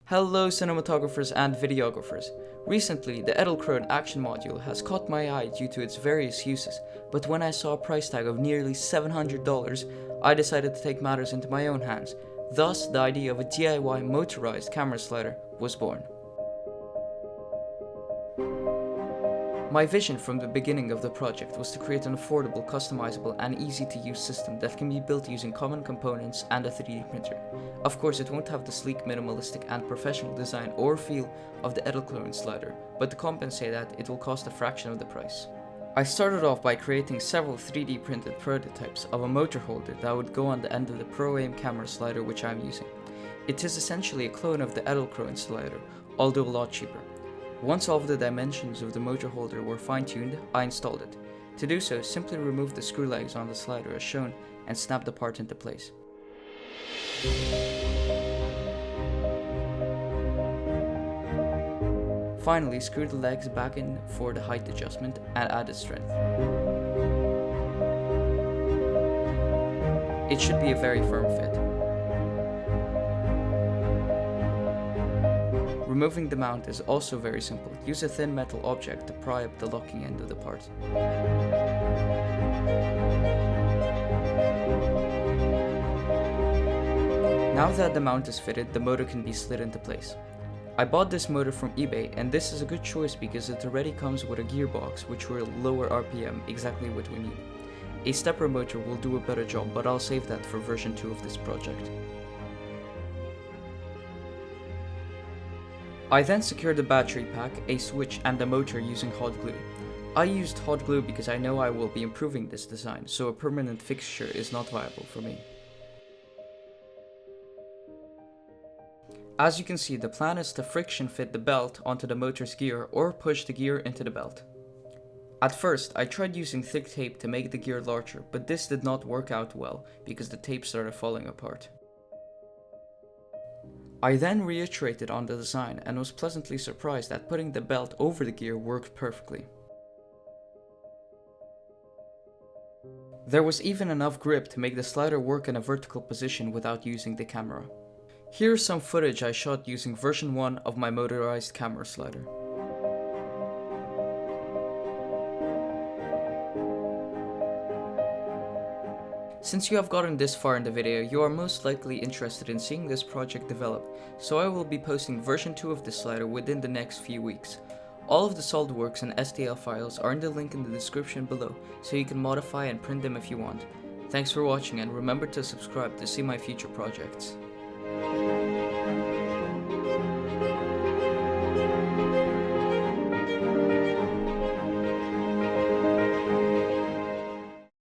Hello cinematographers and videographers. Recently, the Edelkrone action module has caught my eye due to its various uses, but when I saw a price tag of nearly $700, I decided to take matters into my own hands. Thus, the idea of a DIY motorized camera slider was born. My vision from the beginning of the project was to create an affordable, customizable, and easy-to-use system that can be built using common components and a 3D printer. Of course, it won't have the sleek, minimalistic, and professional design or feel of the Edelkrone slider, but to compensate that, it will cost a fraction of the price. I started off by creating several 3D printed prototypes of a motor holder that would go on the end of the Pro-Aim camera slider which I'm using. It is essentially a clone of the Edelkrone slider, although a lot cheaper. Once all of the dimensions of the motor holder were fine-tuned, I installed it. To do so, simply remove the screw legs on the slider as shown and snap the part into place. Finally, screw the legs back in for the height adjustment and added strength. It should be a very firm fit. Removing the mount is also very simple. Use a thin metal object to pry up the locking end of the part. Now that the mount is fitted, the motor can be slid into place. I bought this motor from eBay, and this is a good choice because it already comes with a gearbox which will lower RPM, exactly what we need. A stepper motor will do a better job, but I'll save that for version 2 of this project. I then secured the battery pack, a switch, and the motor using hot glue. I used hot glue because I know I will be improving this design, so a permanent fixture is not viable for me. As you can see, the plan is to friction fit the belt onto the motor's gear or push the gear into the belt. At first, I tried using thick tape to make the gear larger, but this did not work out well because the tape started falling apart. I then reiterated on the design and was pleasantly surprised that putting the belt over the gear worked perfectly. There was even enough grip to make the slider work in a vertical position without using the camera. Here's some footage I shot using version 1 of my motorized camera slider. Since you have gotten this far in the video, you are most likely interested in seeing this project develop, so I will be posting version 2 of this slider within the next few weeks. All of the SolidWorks and STL files are in the link in the description below, so you can modify and print them if you want. Thanks for watching, and remember to subscribe to see my future projects.